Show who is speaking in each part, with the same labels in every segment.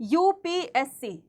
Speaker 1: UPSC,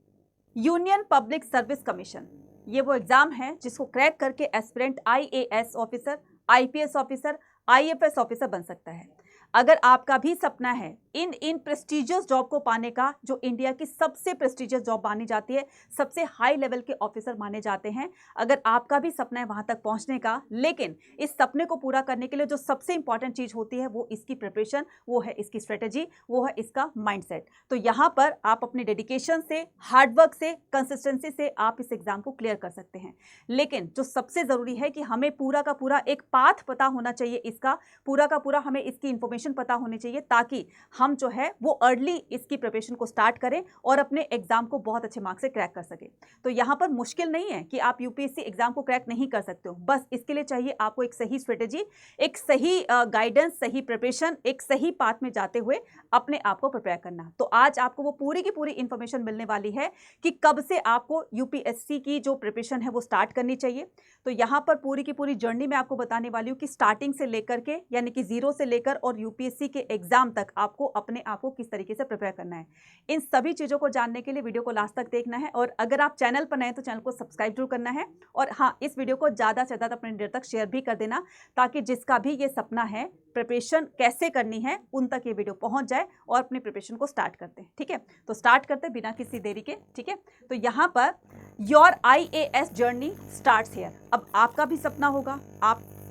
Speaker 1: union public service commission, ये वो exam है जिसको क्रैक करके aspirant IAS officer, IPS officer, IFS officer बन सकता है। अगर आपका भी सपना है इन प्रेस्टिजियस जॉब को पाने का, जो इंडिया की सबसे प्रेस्टिजियस जॉब मानी जाती है, सबसे हाई लेवल के ऑफिसर माने जाते हैं, अगर आपका भी सपना है वहां तक पहुंचने का, लेकिन इस सपने को पूरा करने के लिए जो सबसे इंपॉर्टेंट चीज होती है वो इसकी प्रिपरेशन, वो है इसकी स्ट्रेटेजी, वो है इसका माइंडसेट। तो यहां पर आप अपने डेडिकेशन से, हार्डवर्क से, कंसिस्टेंसी से आप इस एग्जाम को क्लियर कर सकते हैं। लेकिन जो सबसे जरूरी है कि हमें पूरा का पूरा एक पाथ पता होना चाहिए, इसका पूरा का पूरा हमें इसकी इंफॉर्मेशन पता होनी चाहिए, ताकि हम जो है वो अर्ली इसकी प्रिपरेशन को स्टार्ट करें और अपने एग्जाम को बहुत अच्छे मार्क्स से क्रैक कर सके। तो यहां पर मुश्किल नहीं है कि आप यूपीएससी एग्जाम को क्रैक नहीं कर सकते हो, बस इसके लिए चाहिए आपको एक सही स्ट्रेटेजी, एक सही गाइडेंस, सही प्रिपरेशन, एक सही पाथ में जाते हुए अपने आप को प्रिपेयर करना। तो आज आपको वो पूरी की पूरी इंफॉर्मेशन मिलने वाली है कि कब से आपको यूपीएससी की जो प्रिपरेशन है वो स्टार्ट करनी चाहिए। तो यहां पर पूरी की पूरी जर्नी मैं आपको बताने वाली हूं कि स्टार्टिंग से लेकर के, यानी कि जीरो से लेकर और यूपीएससी के एग्जाम तक आपको अपने आप को किस तरीके से प्रिपेयर करना है। इन सभी चीजों को जानने के लिए वीडियो को लास्ट तक देखना है, और अगर आप चैनल पर नए हैं तो चैनल को सब्सक्राइब जरूर करना है, और हाँ, इस वीडियो को ज्यादा से ज्यादा अपने देर तक शेयर भी कर देना, ताकि जिसका भी ये सपना है प्रिपरेशन कैसे करनी है उन तक ये वीडियो पहुंच जाए और अपनी प्रिपरेशन को स्टार्ट करते हैं। ठीक है, तो स्टार्ट करते हैं बिना किसी देरी के। ठीक है, तो यहां per your IAS journey starts here. अब आपका भी सपना होगा,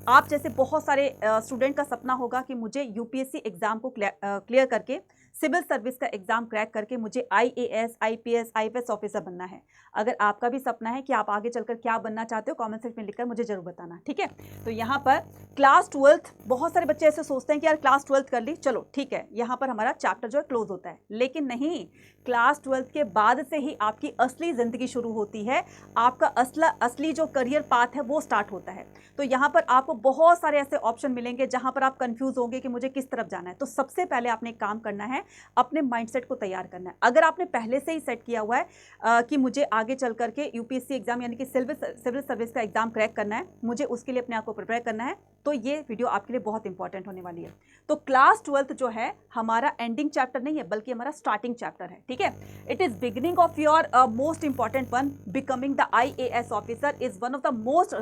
Speaker 1: आप जैसे बहुत सारे स्टूडेंट का सपना होगा कि मुझे यूपीएससी एग्जाम को क्लियर करके, सिविल सर्विस का एग्जाम क्रैक करके मुझे आईएएस, आईपीएस, आईपीएस ऑफिसर बनना है। अगर आपका भी सपना है कि आप आगे चलकर क्या बनना चाहते हो, कमेंट सेक्शन में लिखकर मुझे जरूर बताना। ठीक है, तो यहाँ पर क्लास 12th, बहुत सारे बच्चे ऐसे सोचते हैं कि यार क्लास 12th कर ली, चलो ठीक है, यहाँ पर हमारा चैप्टर जो है क्लोज होता है, लेकिन नहीं, क्लास 12th के बाद से ही आपकी असली जिंदगी शुरू होती है, आपका असली जो करियर पाथ है वो स्टार्ट होता है। तो यहाँ पर आपको बहुत सारे ऐसे ऑप्शन मिलेंगे जहां पर आप कंफ्यूज होंगे कि मुझे किस तरफ जाना है। तो सबसे पहले आपने एक काम करना है, अपने माइंडसेट को तैयार करना है। अगर आपने पहले से ही सेट किया हुआ है कि मुझे आगे चल करके यूपीएससी एग्जाम यानी कि सिविल सर्विस का एग्जाम क्रैक करना है, मुझे उसके लिए अपने आप को प्रिपेयर करना है, तो ये वीडियो आपके लिए बहुत इंपॉर्टेंट होने वाली है। तो क्लास 12th जो है हमारा एंडिंग चैप्टर नहीं है, बल्कि हमारा स्टार्टिंग चैप्टर है। ठीक है, it is beginning of your most important one, becoming the IAS officer is one of the most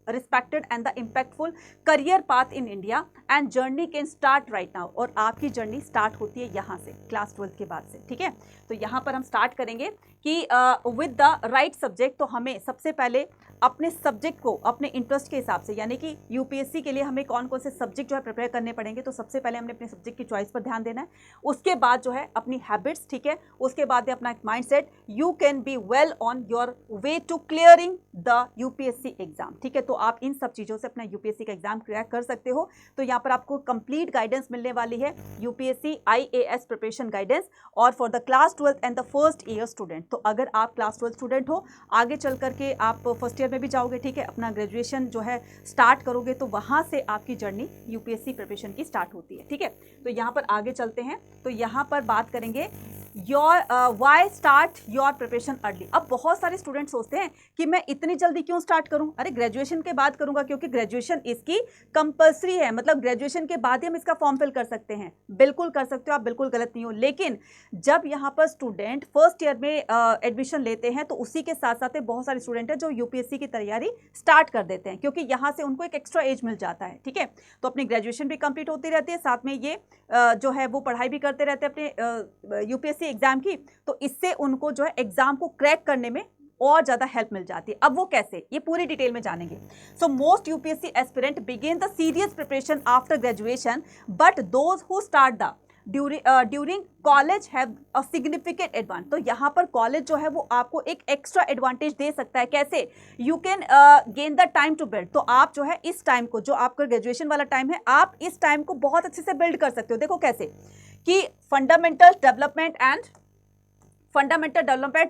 Speaker 1: respected and the impactful career path in India, and journey can start right now. और आपकी journey start होती है यहाँ से, class 12th के बाद से। ठीक है, तो यहाँ पर हम स्टार्ट करेंगे कि विद द राइट सब्जेक्ट। तो हमें सबसे पहले अपने सब्जेक्ट को अपने इंटरेस्ट के हिसाब से, यानी कि यूपीएससी के लिए हमें कौन कौन से सब्जेक्ट जो है प्रिपेयर करने पड़ेंगे, तो सबसे पहले हमने अपने सब्जेक्ट की चॉइस पर ध्यान देना है। उसके बाद जो है अपनी हैबिट्स, ठीक है, उसके बाद अपना एक mindset, you can be well on your way to clearing the UPSC exam. ठीक है, तो आप इन सब चीजों से अपना यूपीएससी का एग्जाम क्रैक कर सकते हो। तो यहाँ पर आपको कंप्लीट गाइडेंस मिलने वाली है, यूपीएससी आईएएस प्रिपरेशन गाइडेंस, और for the class 12th and the first year student. तो अगर आप क्लास 12th स्टूडेंट हो, आगे चल करके आप फर्स्ट ईयर में भी जाओगे, ठीक है, अपना ग्रेजुएशन जो है स्टार्ट करोगे, तो वहां से आपकी जर्नी यूपीएससी प्रिपरेशन की स्टार्ट होती है। ठीक है, तो यहाँ पर आगे चलते हैं। तो यहाँ पर बात करेंगे your why start your preparation early. अब बहुत सारे स्टूडेंट सोचते हैं कि मैं इतनी जल्दी क्यों स्टार्ट करूं, अरे ग्रेजुएशन के बाद करूंगा, क्योंकि ग्रेजुएशन इसकी कंपलसरी है, मतलब ग्रेजुएशन के बाद ही हम इसका फॉर्म फिल कर सकते हैं। बिल्कुल कर सकते हो आप, बिल्कुल गलत नहीं हो। लेकिन जब यहाँ पर स्टूडेंट फर्स्ट ईयर में एडमिशन लेते हैं, तो उसी के साथ साथ बहुत सारे स्टूडेंट हैं जो यूपीएससी की तैयारी स्टार्ट कर देते हैं, क्योंकि यहाँ से उनको एक एक्स्ट्रा एज मिल जाता है। ठीक है, तो अपनी ग्रेजुएशन भी कंप्लीट होती रहती है, साथ में ये जो है वो पढ़ाई भी करते रहते हैं अपने यूपीएससी एग्जाम की। तो इससे उनको जो है एग्जाम को क्रैक करने में और ज्यादा हेल्प मिल जाती है। अब वो कैसे, ये पूरी डिटेल में जानेंगे। So most UPSC aspirant begin the serious preparation after graduation, but those who start the during college have a significant advantage. तो यहाँ पर कॉलेज जो है वो आपको एक एक्स्ट्रा एडवांटेज दे सकता है। कैसे, you can gain the time to build. तो आप जो है इस टाइम को, जो आपका ग्रेजुएशन वाला टाइम है, आप इस टाइम को बहुत अच्छे से बिल्ड कर सकते हो। देखो कैसे कि fundamental development,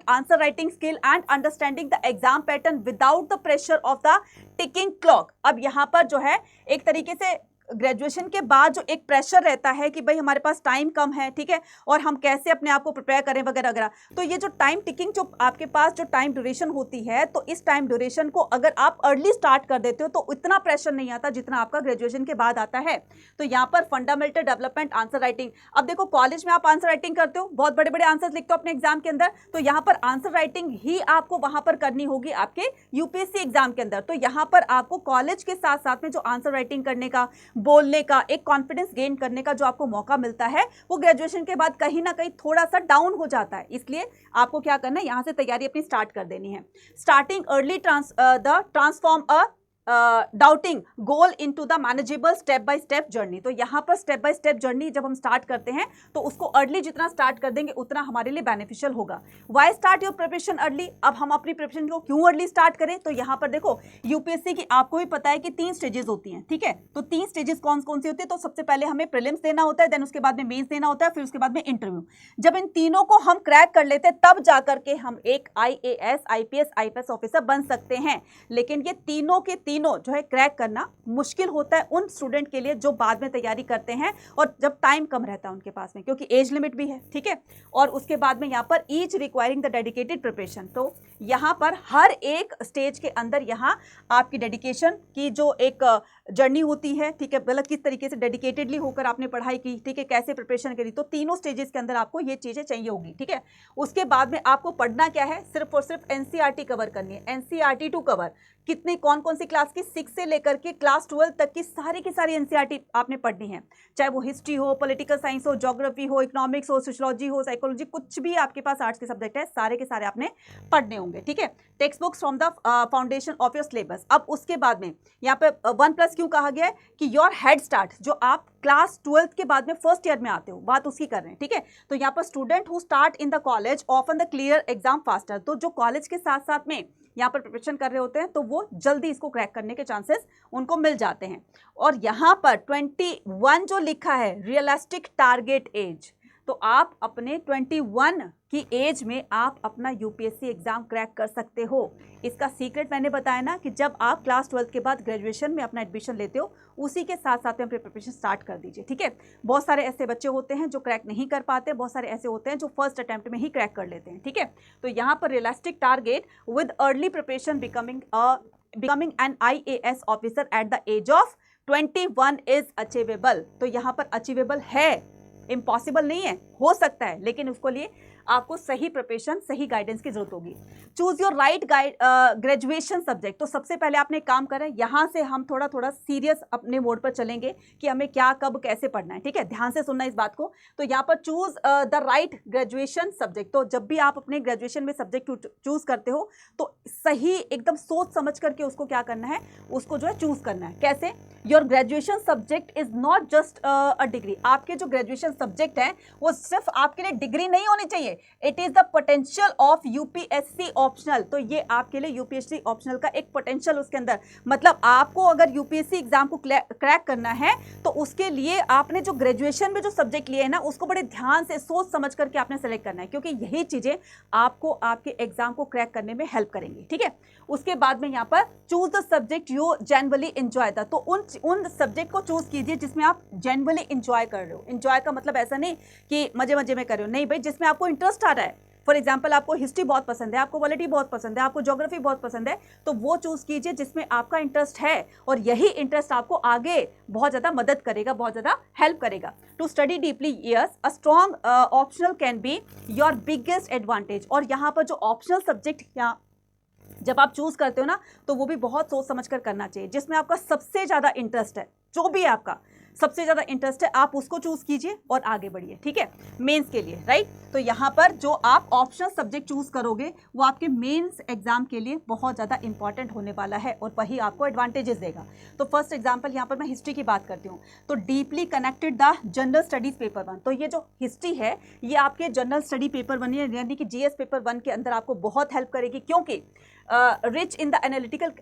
Speaker 1: answer writing skill and understanding the exam pattern without the pressure of the ticking clock. अब यहाँ पर जो है एक तरीके से ग्रेजुएशन के बाद जो एक प्रेशर रहता है कि भाई हमारे पास टाइम कम है, ठीक है, और हम कैसे अपने आप को प्रिपेयर करें वगैरह वगैरह, तो ये जो टाइम टिकिंग जो आपके पास जो टाइम ड्यूरेशन होती है, तो इस टाइम ड्यूरेशन को अगर आप अर्ली स्टार्ट कर देते हो तो इतना प्रेशर नहीं आता जितना आपका ग्रेजुएशन के बाद आता है। तो यहाँ पर फंडामेंटल डेवलपमेंट, आंसर राइटिंग, अब देखो कॉलेज में आप आंसर राइटिंग करते हो, बहुत बड़े बड़े आंसर लिखते हो अपने एग्जाम के अंदर, तो यहाँ पर आंसर राइटिंग ही आपको वहां पर करनी होगी आपके यूपीएससी एग्जाम के अंदर। तो यहाँ पर आपको कॉलेज के साथ साथ में जो आंसर राइटिंग करने का, बोलने का, एक कॉन्फिडेंस गेन करने का जो आपको मौका मिलता है, वो ग्रेजुएशन के बाद कहीं ना कहीं थोड़ा सा डाउन हो जाता है। इसलिए आपको क्या करना है, यहां से तैयारी अपनी स्टार्ट कर देनी है। Starting early transform a doubting goal into the manageable step by step journey. तो यहाँ पर स्टेप बाय स्टेप जर्नी जब हम स्टार्ट करते हैं तो उसको अर्ली जितना स्टार्ट कर देंगे उतना हमारे लिए बेनिफिशियल होगा। Why start your preparation early, अब हम अपनी प्रिपरेशन को क्यों अर्ली स्टार्ट करें, तो यहाँ पर देखो यूपीएससी की आपको भी पता है कि 3 स्टेजेस होती हैं, ठीक है, तो 3 स्टेजेस कौन कौन सी होती है, तो सबसे पहले हमें प्रीलिम्स देना होता है, देन उसके बाद में मेंस देना होता है, फिर उसके बाद में इंटरव्यू। जब इन तीनों को हम क्रैक कर लेते हैं तब जाकर के हम एक IAS, IPS, IPS ऑफिसर बन सकते हैं। लेकिन ये तीनों के तीनों जो है क्रैक करना मुश्किल होता है उन स्टूडेंट के लिए जो बाद में तैयारी करते हैं और जब टाइम कम रहता है उनके पास में, क्योंकि एज लिमिट भी है, ठीक है, और उसके बाद में यहाँ पर each requiring the dedicated preparation. तो यहाँ पर हर एक स्टेज के अंदर यहाँ आपकी डेडिकेशन की जो एक जर्नी होती है, ठीक है, मतलब किस तरीके से डेडिकेटेडली होकर आपने पढ़ाई की, ठीक है, कैसे प्रिपरेशन करी, तो तीनों स्टेजेस के अंदर आपको ये चीजें चाहिए होगी, ठीक है। उसके बाद में आपको पढ़ना क्या है, सिर्फ और सिर्फ एनसीईआरटी कवर करनी है, एनसीईआरटी टू कवर, कितनी कौन कौन सी क्लास की 6 से लेकर के क्लास 12 तक की सारी एनसीईआरटी आपने पढ़नी है, चाहे वो हिस्ट्री हो, पॉलिटिकल साइंस हो, ज्योग्राफी हो, इकोनॉमिक्स हो, सोशियोलॉजी हो, साइकोलॉजी, कुछ भी आपके पास आर्ट्स के सब्जेक्ट है सारे के सारे आपने पढ़ने होंगे, ठीक है। Text books from the foundation of your syllabus. अब उसके बाद में यहाँ पे 1+ क्यों कहा गया है कि योर हेड स्टार्ट, जो आप क्लास 12 के बाद में फर्स्ट ईयर में आते हो, बात उसकी कर रहे हैं, ठीक है। तो यहाँ पर student who start in the college often the clear exam faster, तो जो कॉलेज के साथ साथ में यहाँ पर प्रिपरेशन कर रहे होते हैं तो वो जल्दी इसको क्रैक करने के चांसेस उनको मिल जाते हैं। और यहाँ पर 21 जो लिखा है रियलिस्टिक टारगेट एज, तो आप अपने 21 की एज में आप अपना यूपीएससी एग्जाम क्रैक कर सकते हो। इसका सीक्रेट मैंने बताया ना कि जब आप क्लास 12 के बाद ग्रेजुएशन में अपना एडमिशन लेते हो उसी के साथ साथ में अपनी प्रिपरेशन स्टार्ट कर दीजिए, ठीक है। बहुत सारे ऐसे बच्चे होते हैं जो क्रैक नहीं कर पाते, बहुत सारे ऐसे होते हैं जो फर्स्ट अटेम्प्ट में ही क्रैक कर लेते हैं, ठीक है। तो यहाँ पर realistic target with early preparation becoming an IAS officer at the age of 21 is achievable. तो यहाँ पर अचीवेबल है, इम्पॉसिबल नहीं है, हो सकता है, लेकिन उसको लिए आपको सही प्रिपरेशन, सही गाइडेंस की जरूरत होगी। Choose your right graduation subject. तो सबसे पहले आपने काम करें, यहाँ से हम थोड़ा थोड़ा सीरियस अपने मोड पर चलेंगे कि हमें क्या कब कैसे पढ़ना है, ठीक है, ध्यान से सुनना इस बात को। तो यहाँ पर choose the right graduation subject. तो जब भी आप अपने ग्रेजुएशन में सब्जेक्ट चूज करते हो तो सही एकदम सोच समझ करके उसको क्या करना है, उसको जो है चूज करना है। कैसे? Your graduation subject is not just a degree. आपके जो ग्रेजुएशन सब्जेक्ट है वो सिर्फ आपके लिए डिग्री नहीं होनी चाहिए, it is the potential of UPSC optional. तो ये आपके लिए यूपीएससी ऑप्शनल का एक पोटेंशियल उसके अंदर, मतलब आपको अगर यूपीएससी एग्जाम को क्रैक करना है तो उसके लिए आपने जो ग्रेजुएशन में जो सब्जेक्ट लिए है ना उसको बड़े ध्यान से सोच समझ करके आपने सेलेक्ट करना है, क्योंकि यही चीजें आपको आपके एग्जाम को क्रैक करने में हेल्प करेंगी, ठीक है। उसके बाद में यहाँ पर choose the subject you genuinely enjoy the. तो उन सब्जेक्ट को चूज कीजिए जिसमें आप जेन्युइनली एंजॉय कर रहे हो। एंजॉय का मतलब ऐसा नहीं कि मजे मजे में कर रहे हो, नहीं भाई, जिसमें आपको इंटरेस्ट आ रहा है। फॉर एग्जाम्पल आपको हिस्ट्री बहुत पसंद है, आपको पॉलिटी बहुत पसंद है, आपको ज्योग्राफी बहुत पसंद है, तो वो चूज कीजिए जिसमें आपका इंटरेस्ट है, और यही इंटरेस्ट आपको आगे बहुत ज्यादा मदद करेगा, बहुत ज्यादा हेल्प करेगा। To study deeply, yes, a strong optional can be your biggest advantage. और यहाँ पर जो ऑप्शनल सब्जेक्ट यहाँ जब आप चूज करते हो ना तो वो भी बहुत सोच समझ कर करना चाहिए, जिसमें आपका सबसे ज्यादा इंटरेस्ट है, जो भी आपका सबसे ज्यादा इंटरेस्ट है आप उसको चूज कीजिए और आगे बढ़िए, ठीक है, मेंस के लिए, राइट। तो यहाँ पर जो आप ऑप्शनल सब्जेक्ट चूज करोगे वो आपके मेंस एग्जाम के लिए बहुत ज्यादा इंपॉर्टेंट होने वाला है और वही आपको एडवांटेजेस देगा। तो फर्स्ट एग्जाम्पल यहाँ पर मैं हिस्ट्री की बात करती हूँ, तो deeply connected the general studies paper 1। तो ये जो हिस्ट्री है ये आपके जनरल स्टडी पेपर 1 यानी कि GS पेपर 1 के अंदर आपको बहुत हेल्प करेगी, क्योंकि rich in the analytical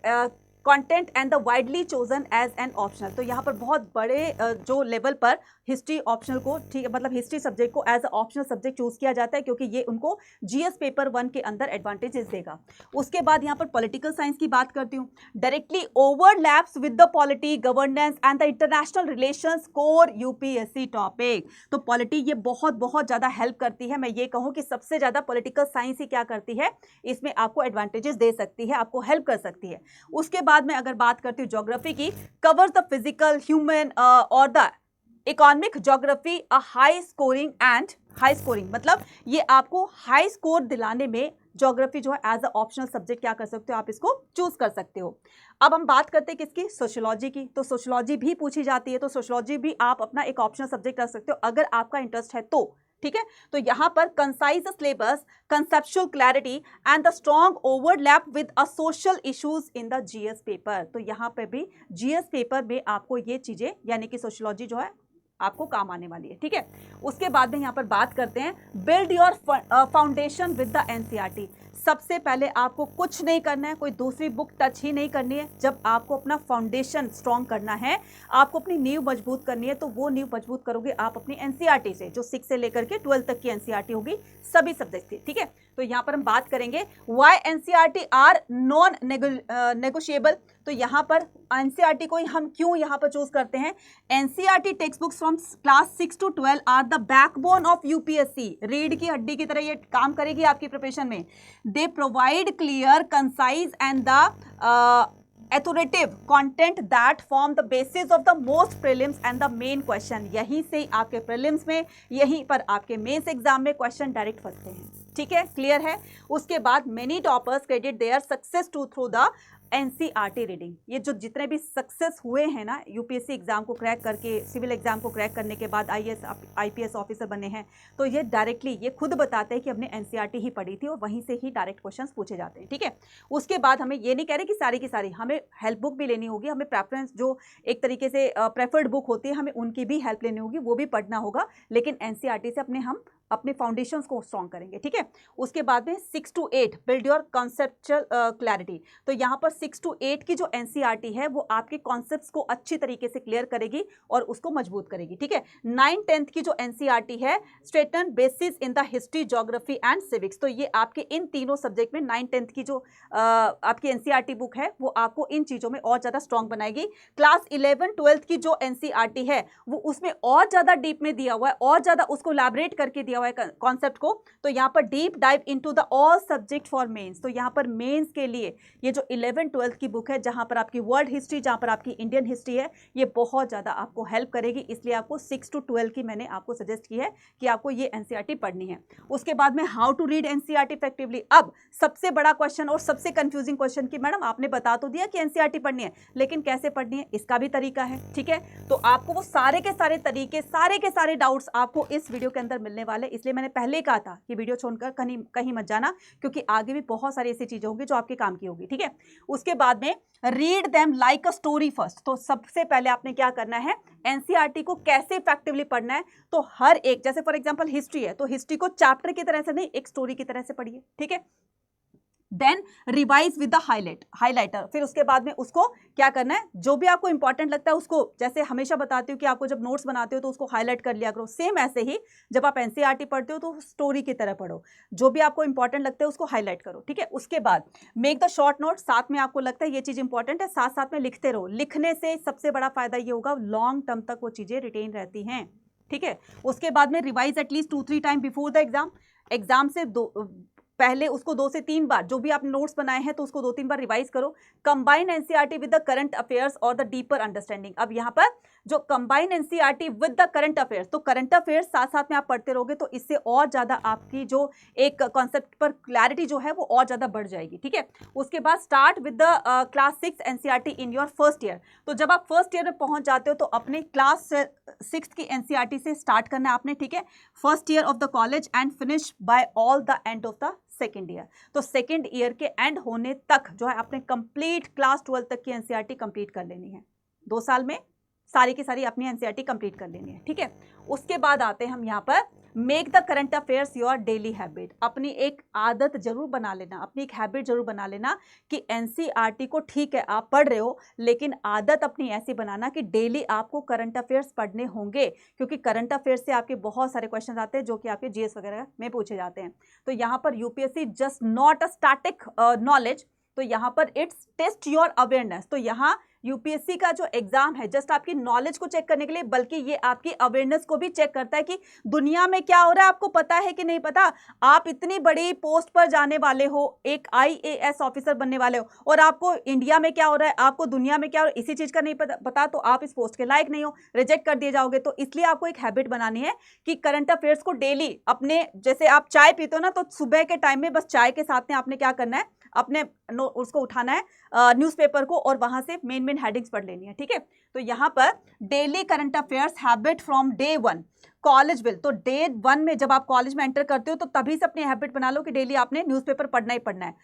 Speaker 1: content and the widely chosen as an optional. तो यहाँ पर बहुत बड़े जो लेवल पर हिस्ट्री ऑप्शनल को, ठीक है, मतलब हिस्ट्री सब्जेक्ट को as a optional subject choose किया जाता है, क्योंकि ये उनको जीएस पेपर 1 के अंदर एडवांटेजेस देगा। उसके बाद यहाँ पर पॉलिटिकल साइंस की बात करती हूँ। Directly overlaps with the polity, governance and the international relations core UPSC topic. तो पॉलिटी ये बहुत बहुत ज्यादा हेल्प करती है। मैं ये कहूँ कि सबसे ज्यादा पॉलिटिकल साइंस ही क्या करती है, इसमें आपको एडवांटेजेस दे सकती है, आपको हेल्प कर सकती है। उसके बाद में अगर बात करती हूँ ज्योग्राफी की, कवर्स द फिजिकल, ह्यूमन और the economic geography a high scoring and high scoring, मतलब ये आपको हाई स्कोर दिलाने में ज्योग्राफी जो है एज अ ऑप्शनल सब्जेक्ट क्या कर सकते हो, आप इसको चूज कर सकते हो। अब हम बात करते हैं किसकी, सोशियोलॉजी की। तो सोशियोलॉजी भी पूछी जाती है, तो सोशियोलॉजी भी आप अपना एक ऑप्शनल सब्जेक्ट कर सकते हो अगर आपका इंटरेस्ट है तो, ठीक है। तो यहां पर concise syllabus, conceptual clarity and the strong overlap with a social issues in the GS paper. तो यहां पर भी जीएस पेपर में आपको ये चीजें यानी कि सोशियोलॉजी जो है आपको काम आने वाली है, ठीक है। उसके बाद में यहाँ पर बात करते हैं build your foundation with the NCERT. सबसे पहले आपको कुछ नहीं करना है, कोई दूसरी बुक टच ही नहीं करनी है। जब आपको अपना फाउंडेशन स्ट्रॉन्ग करना है, आपको अपनी नींव मजबूत करनी है, तो वो नींव मजबूत करोगे आप अपनी एनसीईआरटी से, जो 6 से लेकर के 12 तक की एनसीईआरटी होगी सभी सब्जेक्ट की, ठीक है। तो यहाँ पर हम बात करेंगे why NCERT are non negotiable. तो यहाँ पर एनसीईआरटी को हम क्यों यहाँ पर चूज करते हैं। NCERT text books from class 6 to 12 are the backbone of UPSC. रीढ़ की हड्डी की तरह ये काम करेगी आपकी प्रिपरेशन में। They provide clear, concise and the authoritative content that form the basis of the most prelims and the main question। यहीं से आपके prelims में, यहीं पर आपके मेंस एग्जाम में क्वेश्चन डायरेक्ट फंसते हैं, ठीक है, क्लियर है। उसके बाद many toppers credit their success to through the NCERT reading. ये जो जितने भी सक्सेस हुए हैं ना यूपीएससी एग्जाम को क्रैक करके, सिविल एग्जाम को क्रैक करने के बाद आईएएस आईपीएस ऑफिसर बने हैं, तो ये डायरेक्टली ये खुद बताते हैं कि हमने एनसीईआरटी ही पढ़ी थी और वहीं से ही डायरेक्ट क्वेश्चंस पूछे जाते हैं, ठीक है। उसके बाद हमें ये नहीं कह रहे कि सारी की सारी, हमें हेल्प बुक भी लेनी होगी, हमें प्रेफरेंस जो एक तरीके से प्रेफर्ड बुक होती है, हमें उनकी भी हेल्प लेनी होगी, वो भी पढ़ना होगा, लेकिन एनसीईआरटी से हम अपने फाउंडेशंस को स्ट्रॉन्ग करेंगे, ठीक है। उसके बाद में 6 to 8 build your conceptual clarity. तो यहाँ पर 6 to 8 की जो एनसीईआरटी है वो आपके कॉन्सेप्ट्स को अच्छी तरीके से क्लियर करेगी और उसको मजबूत करेगी, ठीक है। 9-10 की जो एनसीईआरटी है strengthen basis in the history, geography and civics. तो ये आपके इन तीनों सब्जेक्ट में 9-10 की जो आपकी एनसीईआरटी बुक है वो आपको इन चीजों में और ज्यादा स्ट्रॉन्ग बनाएगी। क्लास 11-12 की जो एनसीईआरटी है वो उसमें और ज्यादा डीप में दिया हुआ है, और ज्यादा उसको इलैबोरेट करके दिया कॉन्सेप्ट को। तो यहाँ पर deep dive into the all subject for mains. तो यहाँ पर मेंस के लिए ये जो 11-12 की बुक है, जहां पर आपकी वर्ल्ड हिस्ट्री, जहां पर आपकी इंडियन हिस्ट्री है, ये बहुत ज्यादा आपको हेल्प करेगी। इसलिए आपको 6 to 12 की मैंने आपको सजेस्ट की है कि आपको ये एनसीईआरटी पढ़नी है। उसके बाद में how to read NCERT effectively. अब सबसे बड़ा क्वेश्चन और सबसे कंफ्यूजिंग क्वेश्चन कि मैडम आपने बता तो दिया कि एनसीईआरटी पढ़नी है, लेकिन कैसे पढ़नी है, इसका भी तरीका है, ठीक है। तो आपको वो सारे के सारे तरीके, सारे के सारे डाउट्स आपको इस वीडियो के अंदर मिलने वाले। इसलिए मैंने पहले कहा था कि वीडियो छोड़कर कहीं मत जाना, क्योंकि आगे भी बहुत सारी ऐसी चीजें होंगी जो आपके काम की होगी, ठीक है। उसके बाद में read them like a story first. तो सबसे पहले आपने क्या करना है, एनसीईआरटी को कैसे इफेक्टिवली पढ़ना है। तो हर एक, जैसे फॉर एग्जांपल हिस्ट्री है, तो हिस्ट्री को चैप्टर की तरह से नहीं, एक स्टोरी की तरह से पढ़िए, ठीक है। Then revise with the highlighter. फिर उसके बाद में उसको क्या करना है, जो भी आपको इंपॉर्टेंट लगता है उसको, जैसे हमेशा बताती हूँ कि आपको जब नोट्स बनाते हो तो उसको हाईलाइट कर लिया करो। सेम ऐसे ही जब आप एनसीईआरटी पढ़ते हो तो स्टोरी की तरह पढ़ो, जो भी आपको इंपॉर्टेंट लगता है उसको हाईलाइट करो, ठीक है। उसके बाद मेक द शॉर्ट नोट। साथ में आपको लगता है ये चीज इंपॉर्टेंट है, साथ साथ में लिखते रहो। लिखने से सबसे बड़ा फायदा ये होगा, लॉन्ग टर्म तक वो चीजें रिटेन रहती हैं, ठीक है। उसके बाद में revise at least 2-3 time before the exam. Exam से पहले उसको 2 से 3 बार, जो भी आपने नोट्स बनाए हैं तो उसको 2-3 बार रिवाइज करो। Combine NCERT with the current affairs और द डीपर अंडरस्टैंडिंग। अब यहाँ पर जो combine NCERT with the current affairs, तो करंट अफेयर्स साथ साथ में आप पढ़ते रहोगे तो इससे और ज्यादा आपकी जो एक कॉन्सेप्ट पर क्लैरिटी जो है वो और ज्यादा बढ़ जाएगी, ठीक है। उसके बाद start with the class 6 NCERT in your first year. तो जब आप फर्स्ट ईयर में पहुंच जाते हो तो अपने क्लास 6 की एनसीईआरटी से स्टार्ट करना है आपने, ठीक है। First year of the college and finish by all the end of the second year. तो सेकेंड ईयर के एंड होने तक जो है आपने कंप्लीट क्लास 12 तक की एनसीईआरटी कंप्लीट कर लेनी है। 2 साल में सारी की सारी अपनी एनसीईआरटी कंप्लीट कर लेनी है, ठीक है। उसके बाद आते हैं हम यहाँ पर make the current affairs your daily habit. अपनी एक आदत जरूर बना लेना, अपनी एक हैबिट जरूर बना लेना कि एनसीईआरटी को ठीक है आप पढ़ रहे हो, लेकिन आदत अपनी ऐसी बनाना कि डेली आपको करंट अफेयर्स पढ़ने होंगे, क्योंकि करंट अफेयर्स से आपके बहुत सारे क्वेश्चन आते हैं जो कि आपके जीएस वगैरह में पूछे जाते हैं। तो यहाँ पर UPSC just not a static knowledge, तो यहाँ पर इट्स टेस्ट योर अवेयरनेस। तो यहाँ यूपीएससी का जो एग्जाम है जस्ट आपकी नॉलेज को चेक करने के लिए, बल्कि ये आपकी अवेयरनेस को भी चेक करता है कि दुनिया में क्या हो रहा है, आपको पता है कि नहीं पता। आप इतनी बड़ी पोस्ट पर जाने वाले हो, एक आईएएस ऑफिसर बनने वाले हो, और आपको इंडिया में क्या हो रहा है, आपको दुनिया में क्या हो रहा है, इसी चीज का नहीं पता, तो आप इस पोस्ट के लायक नहीं हो, रिजेक्ट कर दिए जाओगे। तो इसलिए आपको एक हैबिट बनानी है कि करंट अफेयर्स को डेली अपने, जैसे आप चाय पीते हो ना, तो सुबह के टाइम में बस चाय के साथ में आपने क्या करना है, अपने उसको उठाना है न्यूज़पेपर को, और वहां से मेन मेन हेडिंग्स पढ़ लेनी है, ठीक है। तो यहाँ पर daily current affairs habit from day 1 college will. तो डे 1 में जब आप कॉलेज में एंटर करते हो तो तभी से अपनी हैबिट बना लो कि डेली आपने न्यूज़पेपर पढ़ना ही पढ़ना है।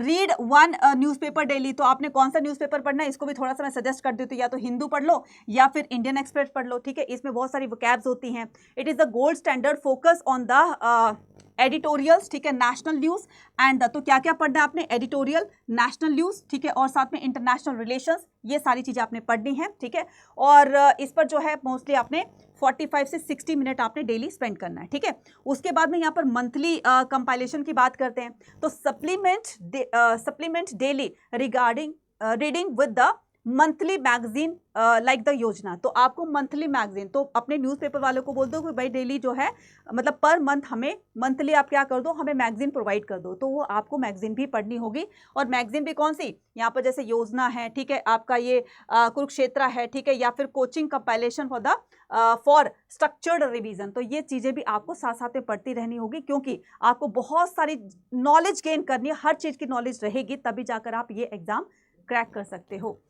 Speaker 1: Read 1 newspaper daily. तो आपने कौन सा न्यूज़पेपर पढ़ना है, इसको भी थोड़ा सा मैं सजेस्ट कर देती हूँ, या तो हिंदू पढ़ लो या फिर इंडियन एक्सप्रेस पढ़ लो, ठीक है। इसमें बहुत सारी वोकैब्स होती हैं। It is the gold standard, focus on the editorials, ठीक है, नेशनल न्यूज़ एंड तो क्या क्या पढ़ना है आपने, एडिटोरियल, नेशनल न्यूज़, ठीक है, और साथ में इंटरनेशनल रिलेशंस, ये सारी चीज़ें आपने पढ़नी है, ठीक है। और इस पर जो है मोस्टली आपने 45 से 60 मिनट आपने डेली स्पेंड करना है, ठीक है। उसके बाद में यहाँ पर मंथली कंपाइलेशन की बात करते हैं। तो supplement daily regarding reading with the monthly magazine like the योजना। तो आपको मंथली मैगजीन, तो अपने न्यूज़पेपर वालों को बोल दो कि भाई डेली जो है, मतलब पर मंथ हमें, मंथली आप क्या कर दो, हमें मैगजीन प्रोवाइड कर दो। तो वो आपको मैगजीन भी पढ़नी होगी, और मैगजीन भी कौन सी, यहाँ पर जैसे योजना है, ठीक है, आपका ये कुरुक्षेत्र है, ठीक है, या फिर coaching compilation for structured revision. तो ये चीज़ें भी आपको साथ साथ में पढ़ती रहनी होगी, क्योंकि आपको बहुत सारी नॉलेज गेन करनी है, हर चीज़ की नॉलेज रहेगी, तभी जाकर आप ये एग्जाम क्रैक कर सकते हो।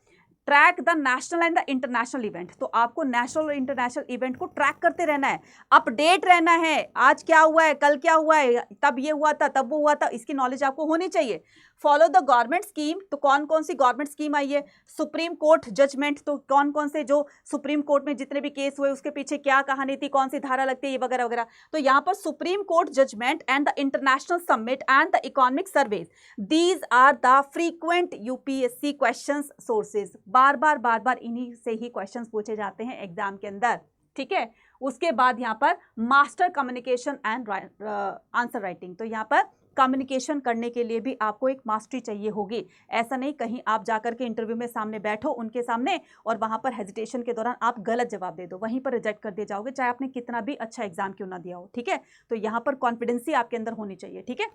Speaker 1: Track the national and the international event. तो आपको नेशनल और इंटरनेशनल इवेंट को ट्रैक करते रहना है, अपडेट रहना है, आज क्या हुआ है, कल क्या हुआ है, तब ये हुआ था, तब वो हुआ था, इसकी नॉलेज आपको होनी चाहिए। Follow the government scheme. तो कौन कौन सी गवर्नमेंट स्कीम आई है, सुप्रीम कोर्ट जजमेंट, तो कौन कौन से जो सुप्रीम कोर्ट में जितने भी केस हुए उसके पीछे क्या कहानी थी, कौन सी धारा लगती है, ये वगैरह वगैरह। तो यहाँ पर Supreme Court judgement and the international summit and the economic surveys, these are the frequent UPSC questions sources. बार बार इन्हीं से ही क्वेश्चंस पूछे जाते हैं एग्जाम के अंदर, ठीक है। उसके बाद यहाँ पर master communication and answer writing. तो यहाँ पर कम्युनिकेशन करने के लिए भी आपको एक मास्टरी चाहिए होगी। ऐसा नहीं कहीं आप जाकर के इंटरव्यू में सामने बैठो उनके सामने और वहां पर हेजिटेशन के दौरान आप गलत जवाब दे दो, वहीं पर रिजेक्ट कर दिए जाओगे, चाहे आपने कितना भी अच्छा एग्जाम क्यों ना दिया हो, ठीक है। तो यहाँ पर कॉन्फिडेंसी आपके अंदर होनी चाहिए, ठीक है।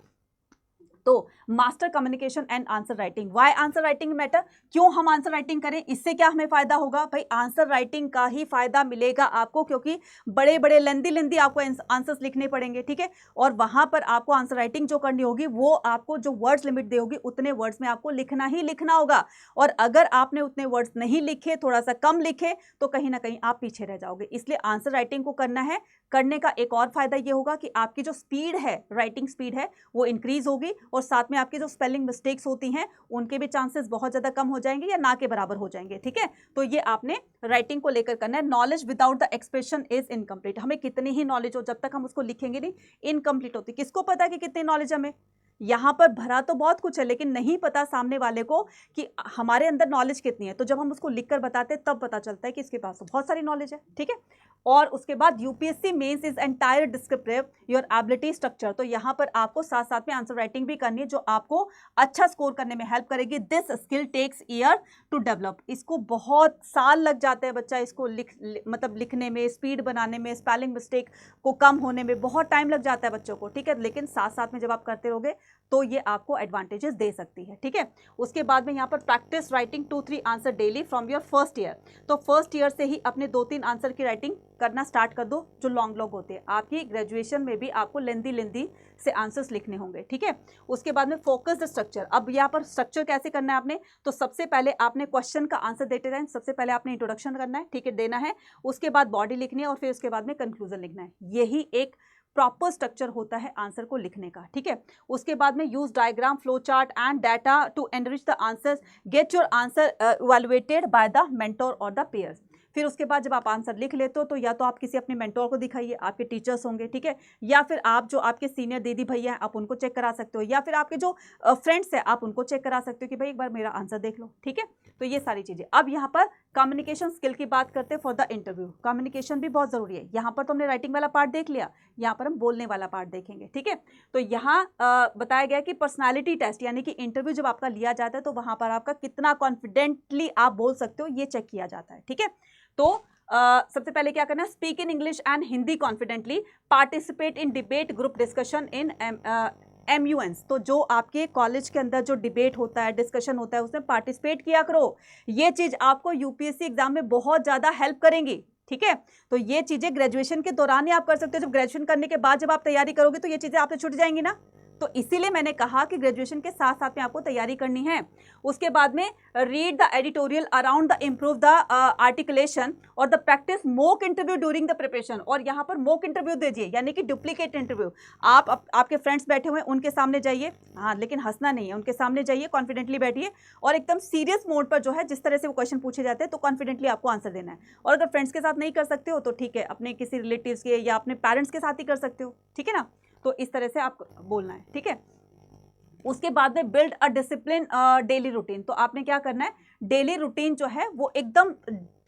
Speaker 1: तो master communication and answer writing. Why answer writing matter, क्यों हम आंसर राइटिंग करें, इससे क्या हमें फायदा होगा, भाई आंसर राइटिंग का ही फायदा मिलेगा आपको, क्योंकि बड़े बड़े लेंदी आपको आंसर्स लिखने पड़ेंगे, ठीक है। और वहां पर आपको आंसर राइटिंग जो करनी होगी वो आपको जो वर्ड्स लिमिट दे होगी उतने वर्ड्स में आपको लिखना ही लिखना होगा। और अगर आपने उतने वर्ड्स नहीं लिखे, थोड़ा सा कम लिखे, तो कहीं ना कहीं आप पीछे रह जाओगे। इसलिए आंसर राइटिंग को करना है। करने का एक और फायदा ये होगा कि आपकी जो स्पीड है, राइटिंग स्पीड है, वो इंक्रीज होगी, और साथ में आपकी जो स्पेलिंग मिस्टेक्स होती हैं उनके भी चांसेस बहुत ज़्यादा कम हो जाएंगे या ना के बराबर हो जाएंगे, ठीक है। तो ये आपने राइटिंग को लेकर करना है। Knowledge without the expression is incomplete. हमें कितनी ही नॉलेज हो, जब तक हम उसको लिखेंगे नहीं, इनकम्प्लीट होती। किसको पता कि कितनी नॉलेज हमें, यहाँ पर भरा तो बहुत कुछ है, लेकिन नहीं पता सामने वाले को कि हमारे अंदर नॉलेज कितनी है। तो जब हम उसको लिखकर बताते हैं तब पता चलता है कि इसके पास तो बहुत सारी नॉलेज है, ठीक है। और उसके बाद UPSC mains is entire descriptive your ability structure. तो यहाँ पर आपको साथ साथ में आंसर राइटिंग भी करनी है, जो आपको अच्छा स्कोर करने में हेल्प करेगी। This skill takes year to develop. इसको बहुत साल लग जाते हैं, बच्चा इसको मतलब लिखने में, स्पीड बनाने में, स्पेलिंग मिस्टेक को कम होने में बहुत टाइम लग जाता है बच्चों को, ठीक है। लेकिन साथ साथ में जब आप करते रहोगे तो ये आपको एडवांटेजेस दे सकती है, ठीक है। उसके बाद में यहाँ पर practice writing 2-3 answer daily from your first year. तो फर्स्ट ईयर से ही अपने 2-3 आंसर की राइटिंग करना स्टार्ट कर दो, जो लॉन्ग होते हैं। आपकी ग्रेजुएशन में भी आपको लेंदी से आंसर्स लिखने होंगे, ठीक है। उसके बाद में फोकस द स्ट्रक्चर। अब यहाँ पर स्ट्रक्चर कैसे करना है आपने, तो सबसे पहले आपने क्वेश्चन का आंसर देते रहें। सबसे पहले आपने इंट्रोडक्शन करना है, ठीक है, देना है। उसके बाद बॉडी लिखनी है, और फिर उसके बाद में कंक्लूजन लिखना है। यही एक प्रॉपर स्ट्रक्चर होता है आंसर को लिखने का, ठीक है। उसके बाद में use diagram, flow chart and data to enrich the answers. Get your answer evaluated by the mentor और द पेयर्स। फिर उसके बाद जब आप आंसर लिख लेते हो तो या तो आप किसी अपने मेंटोर को दिखाइए, आपके टीचर्स होंगे, ठीक है, या फिर आप जो आपके सीनियर दीदी भैया हैं आप उनको चेक करा सकते हो, या फिर आपके जो फ्रेंड्स हैं आप उनको चेक करा सकते हो कि भाई एक बार मेरा आंसर देख लो, ठीक है। तो ये सारी चीज़ें। अब यहाँ पर कम्युनिकेशन स्किल की बात करते हैं फॉर द इंटरव्यू। कम्युनिकेशन भी बहुत ज़रूरी है। यहाँ पर तो हमने राइटिंग वाला पार्ट देख लिया, यहाँ पर हम बोलने वाला पार्ट देखेंगे, ठीक है। तो यहाँ बताया गया कि पर्सनालिटी टेस्ट यानी कि इंटरव्यू जब आपका लिया जाता है तो वहाँ पर आपका कितना कॉन्फिडेंटली आप बोल सकते हो ये चेक किया जाता है, ठीक है। तो सबसे पहले क्या करना है, speak in English and Hindi confidently, participate in debate group discussion in MUNs। तो जो आपके कॉलेज के अंदर जो डिबेट होता है, डिस्कशन होता है, उसमें पार्टिसिपेट किया करो। ये चीज़ आपको UPSC एग्जाम में बहुत ज़्यादा हेल्प करेंगी, ठीक है। तो ये चीज़ें ग्रेजुएशन के दौरान ही आप कर सकते हो। जब ग्रेजुएशन करने के बाद जब आप तैयारी करोगे तो ये चीज़ें आपसे छूट जाएंगी ना। तो इसीलिए मैंने कहा कि ग्रेजुएशन के साथ साथ में आपको तैयारी करनी है। उसके बाद में read the editorial around the improve the articulation और the practice mock interview during the preparation. और यहाँ पर मॉक इंटरव्यू दीजिए यानी कि डुप्लीकेट इंटरव्यू। आपके फ्रेंड्स बैठे हुए हैं उनके सामने जाइए, हाँ लेकिन हंसना नहीं है, उनके सामने जाइए, कॉन्फिडेंटली बैठिए और एकदम सीरियस मोड पर जो है जिस तरह से वो क्वेश्चन पूछे जाते हैं तो कॉन्फिडेंटली आपको आंसर देना है। और अगर फ्रेंड्स के साथ नहीं कर सकते हो तो ठीक है, अपने किसी रिलेटिव्स के या अपने पेरेंट्स के साथ ही कर सकते हो, ठीक है ना। तो इस तरह से आपको बोलना है, ठीक है। उसके बाद में build a discipline daily routine. तो आपने क्या करना है, डेली रूटीन जो है वो एकदम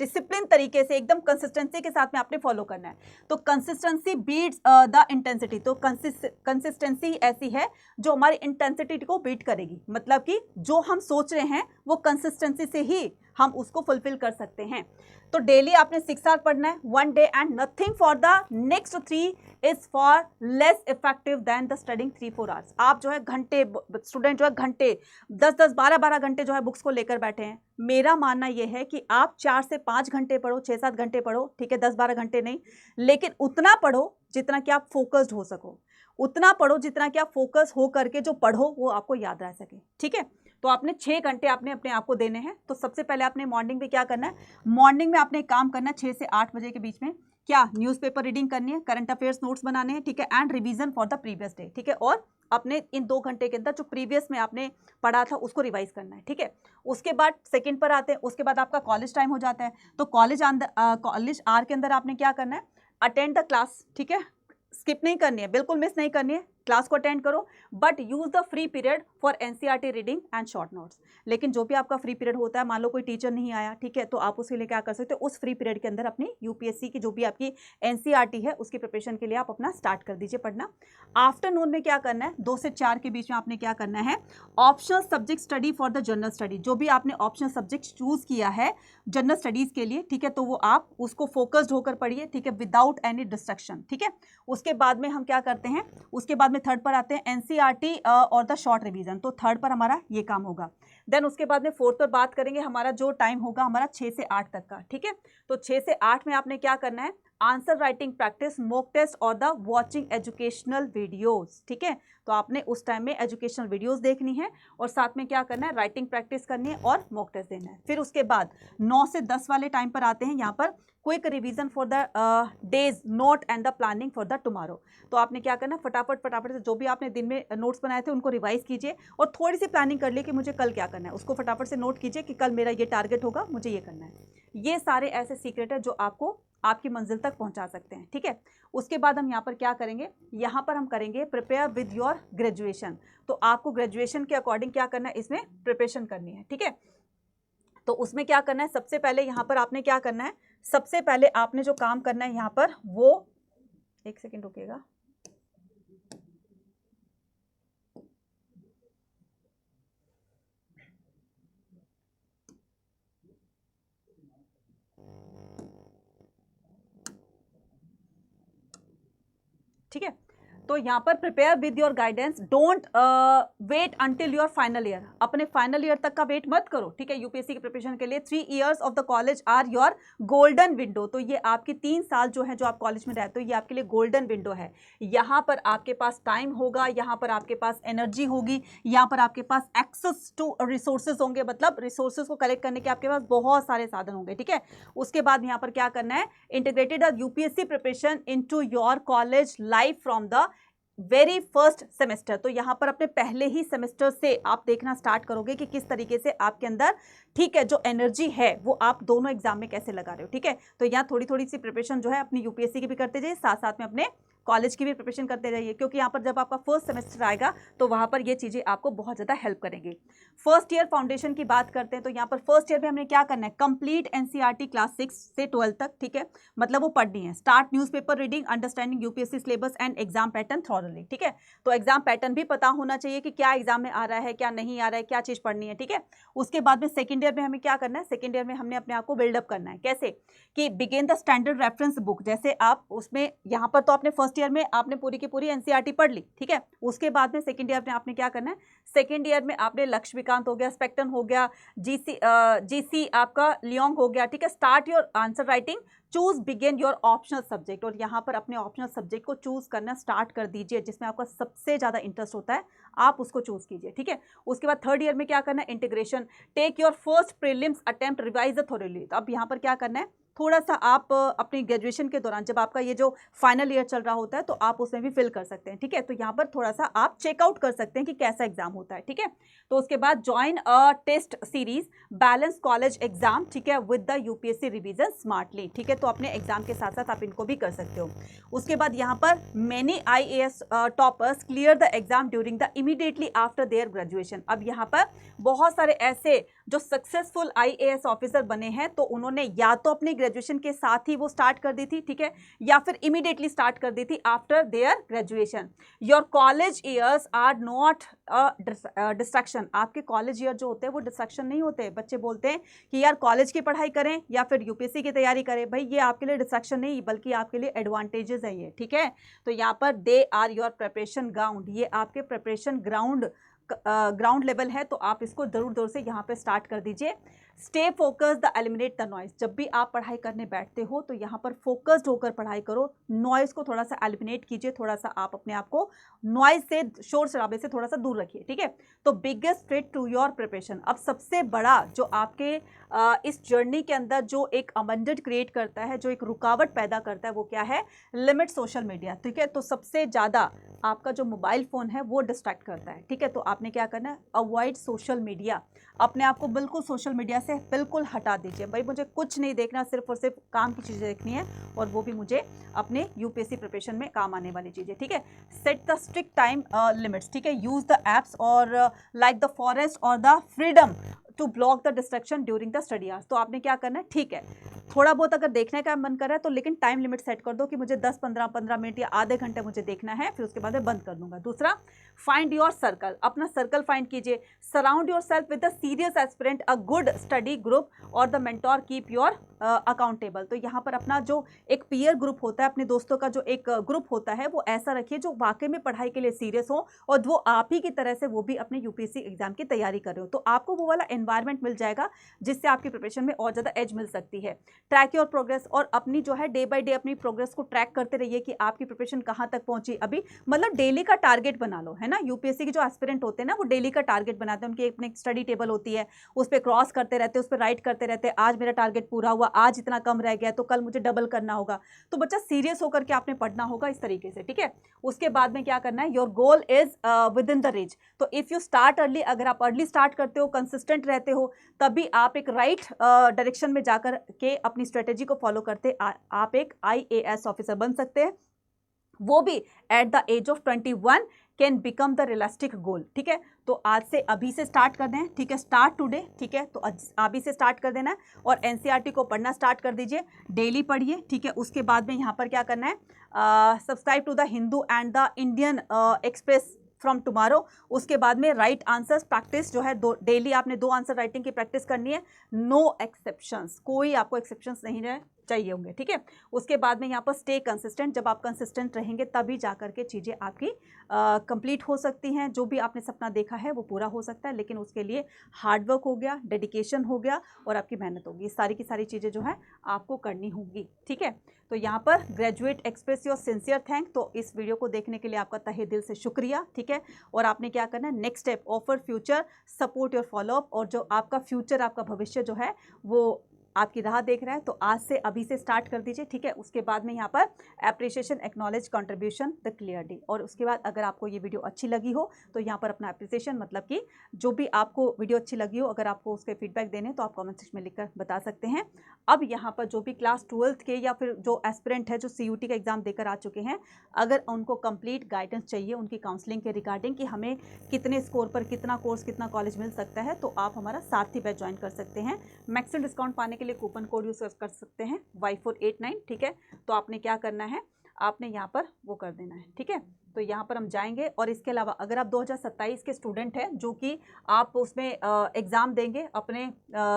Speaker 1: डिसिप्लिन तरीके से, एकदम कंसिस्टेंसी के साथ में आपने फॉलो करना है। तो कंसिस्टेंसी बीट्स द इंटेंसिटी। तो कंसिस्टेंसी ऐसी है जो हमारी इंटेंसिटी को बीट करेगी। मतलब कि जो हम सोच रहे हैं वो कंसिस्टेंसी से ही हम उसको फुलफिल कर सकते हैं। तो डेली आपने 6 आवर पढ़ना है, 1 day and nothing for the next 3 is far less effective than the studying 3-4 hours. आप जो है घंटे, स्टूडेंट जो है घंटे 10-10, 12-12 घंटे जो है बुक्स को लेकर बैठे हैं। मेरा मानना यह है कि आप 4 से 5 घंटे पढ़ो, 6-7 घंटे पढ़ो, ठीक है, 10-12 घंटे नहीं, लेकिन उतना पढ़ो जितना कि आप फोकस्ड हो सको, उतना पढ़ो जितना कि आप फोकस हो करके जो पढ़ो वो आपको याद रह सके, ठीक है। तो आपने 6 घंटे आपने अपने आप को देने हैं। तो सबसे पहले आपने मॉर्निंग में क्या करना है, मॉर्निंग में आपने काम करना है 6 से 8 बजे के बीच में। क्या, न्यूज़पेपर रीडिंग करनी है, करंट अफेयर्स नोट्स बनाने हैं, ठीक है, and revision for the previous day, ठीक है। और अपने इन 2 घंटे के अंदर जो प्रीवियस में आपने पढ़ा था उसको रिवाइज करना है, ठीक है। उसके बाद सेकंड पर आते हैं, उसके बाद आपका कॉलेज टाइम हो जाता है। तो कॉलेज आवर के अंदर आपने क्या करना है, अटेंड द क्लास, ठीक है, स्किप नहीं करनी है, बिल्कुल मिस नहीं करनी है, क्लास को अटेंड करो, but use the free period for NCERT reading and short notes. लेकिन जो भी आपका फ्री पीरियड होता है, मान लो कोई टीचर नहीं आया, ठीक है, तो आप उसके लिए क्या कर सकते हो, उस फ्री पीरियड के अंदर अपनी UPSC की जो भी आपकी NCERT है उसकी प्रिपरेशन के लिए आप अपना स्टार्ट कर दीजिए पढ़ना। आफ्टरनून में क्या करना है, 2 से 4 के बीच में आपने क्या करना है, optional subject study for the general study. जो भी आपने ऑप्शनल सब्जेक्ट चूज किया है जनरल स्टडीज के लिए, ठीक है, तो वो आप उसको फोकस्ड होकर पढ़िए, ठीक है, विदाउट एनी डिस्ट्रक्शन, ठीक है। उसके बाद में हम क्या करते हैं, उसके बाद में थर्ड पर आते हैं NCERT और द शॉर्ट रिवीजन। तो थर्ड पर हमारा ये काम होगा। देन उसके बाद में फोर्थ पर बात करेंगे, हमारा जो टाइम होगा हमारा 6 से 8 तक का, ठीक है। तो 6 से 8 में आपने क्या करना है, answer writing practice, mock test और द वॉचिंग एजुकेशनल वीडियोस, ठीक है। तो आपने उस टाइम में एजुकेशनल वीडियोस देखनी है और साथ में क्या करना है, राइटिंग प्रैक्टिस करनी है और मॉक टेस्ट देना है। फिर उसके बाद 9 से 10 वाले टाइम पर आते हैं, यहाँ पर quick revision for the days note and the planning for the tomorrow. तो आपने क्या करना है, फटाफट से जो भी आपने दिन में नोट्स बनाए थे उनको रिवाइज कीजिए और थोड़ी सी प्लानिंग कर लिए कि मुझे कल क्या करना है, उसको फटाफट से नोट कीजिए कि कल मेरा ये टारगेट होगा, मुझे ये करना है। ये सारे ऐसे सीक्रेट है जो आपको आपकी मंजिल तक पहुंचा सकते हैं, ठीक है। उसके बाद हम यहाँ पर क्या करेंगे, यहाँ पर हम करेंगे प्रिपेयर विद योर ग्रेजुएशन। तो आपको ग्रेजुएशन के अकॉर्डिंग क्या करना है, इसमें प्रिपरेशन करनी है, ठीक है। तो उसमें क्या करना है, सबसे पहले यहाँ पर आपने क्या करना है, सबसे पहले आपने जो काम करना है यहाँ पर वो, एक सेकेंड रुकिएगा, ठीक है। तो यहाँ पर prepare with your guidance, don't wait until your final year. अपने फाइनल ईयर तक का वेट मत करो, ठीक है। UPSC की प्रिपरेशन के लिए 3 years of the college are your golden window. तो ये आपकी 3 साल जो है जो आप कॉलेज में रहते हो, ये आपके लिए गोल्डन विंडो है। यहाँ पर आपके पास टाइम होगा, यहाँ पर आपके पास एनर्जी होगी, यहाँ पर आपके पास एक्सेस टू रिसोर्सेज होंगे, मतलब रिसोर्सेज को कलेक्ट करने के आपके पास बहुत सारे साधन होंगे, ठीक है। उसके बाद यहाँ पर क्या करना है, integrated UPSC preparation into your college life from the very first semester, तो यहाँ पर अपने पहले ही सेमेस्टर से आप देखना स्टार्ट करोगे कि किस तरीके से आपके अंदर, ठीक है, जो एनर्जी है वो आप दोनों एग्जाम में कैसे लगा रहे हो, ठीक है। तो यहाँ थोड़ी थोड़ी सी प्रिपरेशन जो है अपनी यूपीएससी की भी करते जाइए, साथ साथ में अपने कॉलेज की भी प्रिपरेशन करते रहिए, क्योंकि यहाँ पर जब आपका फर्स्ट सेमेस्टर आएगा तो वहाँ पर ये चीज़ें आपको बहुत ज़्यादा हेल्प करेंगी। फर्स्ट ईयर फाउंडेशन की बात करते हैं तो यहाँ पर फर्स्ट ईयर में हमने क्या करना है, कंप्लीट एनसीईआरटी क्लास 6 से 12 तक, ठीक है, मतलब वो पढ़नी है। Start newspaper reading, understanding UPSC syllabus and exam pattern thoroughly, ठीक है। तो एग्जाम पैटर्न भी पता होना चाहिए कि क्या एग्जाम में आ रहा है, क्या नहीं आ रहा है, क्या चीज़ पढ़नी है, ठीक है। उसके बाद में सेकेंड ईयर में हमें क्या करना है, सेकेंड ईयर में हमने अपने आप को बिल्डअप करना है। कैसे कि begin the standard reference book, जैसे आप उसमें यहाँ पर तो आपने फर्स्ट ईयर में आपने पूरी की पूरी एनसीईआरटी पढ़ ली, ठीक है। उसके बाद में सेकंड ईयर में आपने क्या करना है, सेकंड ईयर में आपने लक्ष्मीकांत हो गया, स्पेक्टन हो गया, जीसी आपका लियोंग हो गया, ठीक है। Start your answer writing, choose begin your optional subject, और यहाँ पर अपने ऑप्शनल सब्जेक्ट को चूज करना स्टार्ट कर दीजिए, जिसमें आपका सबसे ज़्यादा इंटरेस्ट होता है आप उसको चूज कीजिए, ठीक है। उसके बाद थर्ड ईयर में क्या करना है, integration, take your first prelims attempt, revise the thoroughly. तो अब यहाँ पर क्या करना है, थोड़ा सा आप अपनी ग्रेजुएशन के दौरान जब आपका ये जो फाइनल ईयर चल रहा होता है तो आप उसमें भी फिल कर सकते हैं, ठीक है। तो यहाँ पर थोड़ा सा आप चेकआउट कर सकते हैं कि कैसा एग्जाम होता है, ठीक है। तो उसके बाद join a test series, balance college exam, ठीक है, with the UPSC revision smartly, ठीक है। तो अपने एग्जाम के साथ साथ आप इनको भी कर सकते हो। उसके बाद यहाँ पर many IAS toppers clear the exam during the immediately after their graduation. अब यहाँ पर बहुत सारे ऐसे जो सक्सेसफुल आईएएस ऑफिसर बने हैं तो उन्होंने या तो अपने ग्रेजुएशन के साथ ही वो स्टार्ट कर दी थी, ठीक है, या फिर इमीडिएटली स्टार्ट कर दी थी after their graduation. Your college years are not a distraction. आपके कॉलेज ईयर जो होते हैं वो डिस्ट्रैक्शन नहीं होते। बच्चे बोलते हैं कि यार कॉलेज की पढ़ाई करें या फिर यूपीएससी की तैयारी करें, भाई ये आपके लिए डिस्ट्रैक्शन नहीं बल्कि आपके लिए एडवांटेजेस है ये, ठीक है। तो यहाँ पर they are your preparation ground, ये आपके प्रिपरेशन ग्राउंड लेवल है, तो आप इसको जरूर से यहाँ पे स्टार्ट कर दीजिए। Stay focus the eliminate the noise. जब भी आप पढ़ाई करने बैठते हो तो यहाँ पर फोकस्ड होकर पढ़ाई करो, नॉइज को थोड़ा सा एलिमिनेट कीजिए, थोड़ा सा आप अपने आप को नॉइज से, शोर शराबे से थोड़ा सा दूर रखिए, ठीक है। तो biggest threat to your preparation, अब सबसे बड़ा जो आपके इस जर्नी के अंदर जो एक अमेंडेड क्रिएट करता है, जो एक रुकावट पैदा करता है, वो क्या है, लिमिट सोशल मीडिया, ठीक है। तो सबसे ज़्यादा आपका जो मोबाइल फ़ोन है वो डिस्ट्रैक्ट करता है, ठीक है। तो आपने क्या करना है, अवॉइड सोशल मीडिया, अपने आप को बिल्कुल सोशल मीडिया से बिल्कुल हटा दीजिए। भाई मुझे कुछ नहीं देखना, सिर्फ और सिर्फ काम की चीज़ें देखनी है, और वो भी मुझे अपने यूपीएससी प्रिपरेशन में काम आने वाली चीज़ें, ठीक है। Set the strict time limits, ठीक है। यूज़ द एप्स और लाइक द फॉरेस्ट और the Freedom to block the distraction during the study hours. तो आपने क्या करना है, ठीक है, थोड़ा बहुत अगर देखने का मन कर रहा है तो लेकिन टाइम लिमिट सेट कर दो कि मुझे 10-15 मिनट या आधे घंटे मुझे देखना है, फिर उसके बाद मैं बंद कर दूंगा। दूसरा, फाइंड योर सर्कल, अपना सर्कल फाइंड कीजिए। Surround yourself with the serious aspirant, a good study group और the mentor keep your accountable. तो यहाँ पर अपना जो एक पीयर ग्रुप होता है, अपने दोस्तों का जो एक ग्रुप होता है, वो ऐसा रखिए जो वाकई में पढ़ाई के लिए सीरियस हो और वो आप ही की तरह से वो भी अपने यूपीएससी एग्जाम की तैयारी कर रहे हो। तो आपको वो वाला एनवायरमेंट मिल जाएगा जिससे आपकी प्रिपरेशन में और ज़्यादा एज मिल सकती है। ट्रैक योर प्रोग्रेस, और अपनी जो है डे बाय डे अपनी प्रोग्रेस को ट्रैक करते रहिए कि आपकी प्रिपरेशन कहाँ तक पहुंची। अभी मतलब डेली का टारगेट बना लो, है ना। यूपीएससी के जो एस्पिरेंट होते हैं ना, वो डेली का टारगेट बनाते हैं, उनकी अपनी स्टडी टेबल होती है, उस पर क्रॉस करते रहते हैं, उस पर राइट करते रहते हैं, आज मेरा टारगेट पूरा हुआ, आज इतना कम रह गया तो कल मुझे डबल करना होगा। तो बच्चा सीरियस होकर के आपने पढ़ना होगा इस तरीके से, ठीक है। उसके बाद में क्या करना है, your goal is with in the range. तो इफ यू स्टार्ट अर्ली, अगर आप अर्ली स्टार्ट करते हो, कंसिस्टेंट रहते हो, तभी आप एक राइट डायरेक्शन में जाकर के अपनी स्ट्रेटेजी को फॉलो करते आप एक आईएएस ऑफिसर बन सकते हैं, वो भी at the age of 21 can become the realistic goal, ठीक है। तो आज से अभी से स्टार्ट कर दें, ठीक है, स्टार्ट टुडे, ठीक है। तो अभी से स्टार्ट कर देना है और एनसीईआरटी को पढ़ना स्टार्ट कर दीजिए, डेली पढ़िए, ठीक है। उसके बाद में यहाँ पर क्या करना है, subscribe to the Hindu and the Indian Express from tomorrow. उसके बाद में राइट आंसर्स प्रैक्टिस जो है, डेली आपने 2 आंसर राइटिंग की प्रैक्टिस करनी है, नो एक्सेप्शंस, कोई आपको एक्सेप्शंस नहीं रहे चाहिए होंगे, ठीक है। उसके बाद में यहाँ पर स्टे कंसिस्टेंट, जब आप कंसिस्टेंट रहेंगे तभी जाकर के चीज़ें आपकी कंप्लीट हो सकती हैं। जो भी आपने सपना देखा है वो पूरा हो सकता है, लेकिन उसके लिए हार्डवर्क हो गया, डेडिकेशन हो गया और आपकी मेहनत होगी, सारी की सारी चीज़ें जो है आपको करनी होंगी, ठीक है। तो यहाँ पर graduate express your sincere thank. तो इस वीडियो को देखने के लिए आपका तहे दिल से शुक्रिया, ठीक है। और आपने क्या करना है, next step, offer future, support your follow up, और जो आपका फ्यूचर, आपका भविष्य जो है वो आपकी राह देख रहा है तो आज से अभी से स्टार्ट कर दीजिए, ठीक है। उसके बाद में यहाँ पर appreciation, acknowledge, contribution, the clear D, और उसके बाद अगर आपको ये वीडियो अच्छी लगी हो तो यहाँ पर अपना एप्रिसिएशन, मतलब कि जो भी आपको वीडियो अच्छी लगी हो, अगर आपको उसके फीडबैक देने तो आप कमेंट सेक्शन में लिखकर बता सकते हैं। अब यहाँ पर जो भी क्लास 12th के या फिर जो एस्पिरेंट है जो CUT का एग्जाम देकर आ चुके हैं, अगर उनको कंप्लीट गाइडेंस चाहिए उनकी काउंसलिंग के रिगार्डिंग कि हमें कितने स्कोर पर कितना कोर्स, कितना कॉलेज मिल सकता है, तो आप हमारा साथ ही बैच ज्वाइन कर सकते हैं। मैक्सिमम डिस्काउंट पाने के लिए कूपन कोड यूज कर सकते हैं Y489, ठीक है। तो आपने क्या करना है, आपने यहाँ पर वो कर देना है, ठीक है। तो यहाँ पर हम जाएंगे, और इसके अलावा अगर आप 2027 के स्टूडेंट हैं जो कि आप उसमें एग्ज़ाम देंगे, अपने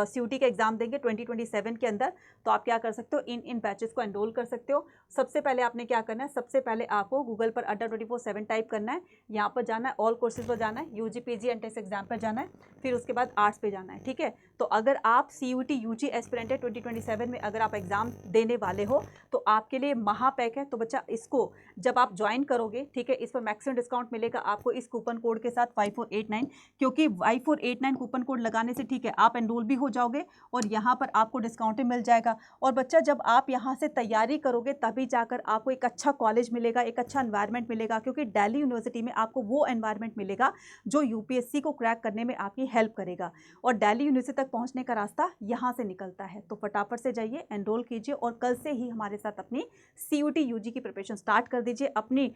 Speaker 1: CUT का एग्ज़ाम देंगे 2027 के अंदर, तो आप क्या कर सकते हो, इन बैचेस को एनरोल कर सकते हो। सबसे पहले आपने क्या करना है, सबसे पहले आपको गूगल पर अड्डा 24/7 टाइप करना है, यहाँ पर जाना है, ऑल कोर्सेज पर जाना है, UG PG and test exam पर जाना है, फिर उसके बाद आर्ट्स पे जाना है, ठीक है। तो अगर आप CUT UG एस्पिरेंट है 2027 में अगर आप एग्ज़ाम देने वाले हो तो आपके लिए महापैक है। तो बच्चा इसको जब आप ज्वाइन करोगे, ठीक है, इस पर मैक्सिमम डिस्काउंट मिलेगा आपको इस कूपन कोड के साथ Y489, क्योंकि Y489 कूपन कोड लगाने से, ठीक है, आप एनरोल भी हो जाओगे और यहाँ पर आपको डिस्काउंट भी मिल जाएगा। और बच्चा जब आप यहाँ से तैयारी करोगे तभी जाकर आपको एक अच्छा कॉलेज मिलेगा, एक अच्छा एनवायरनमेंट मिलेगा, क्योंकि दिल्ली यूनिवर्सिटी में आपको वो एनवायरनमेंट मिलेगा जो UPSC को क्रैक करने में आपकी हेल्प करेगा। और दिल्ली यूनिवर्सिटी तक पहुँचने का रास्ता यहाँ से निकलता है। तो फटाफट से जाइए, एनरोल कीजिए और कल से ही हमारे साथ अपनी CUT UG की प्रिपरेशन स्टार्ट कर दीजिए। अपनी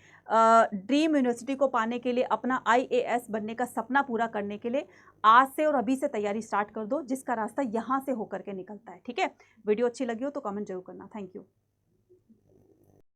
Speaker 1: ड्रीम यूनिवर्सिटी को पाने के लिए, अपना IAS बनने का सपना पूरा करने के लिए आज से और अभी से तैयारी स्टार्ट कर दो, जिसका रास्ता यहाँ से होकर के निकलता है, ठीक है। वीडियो अच्छी लगी हो तो कमेंट जरूर करना। Thank you.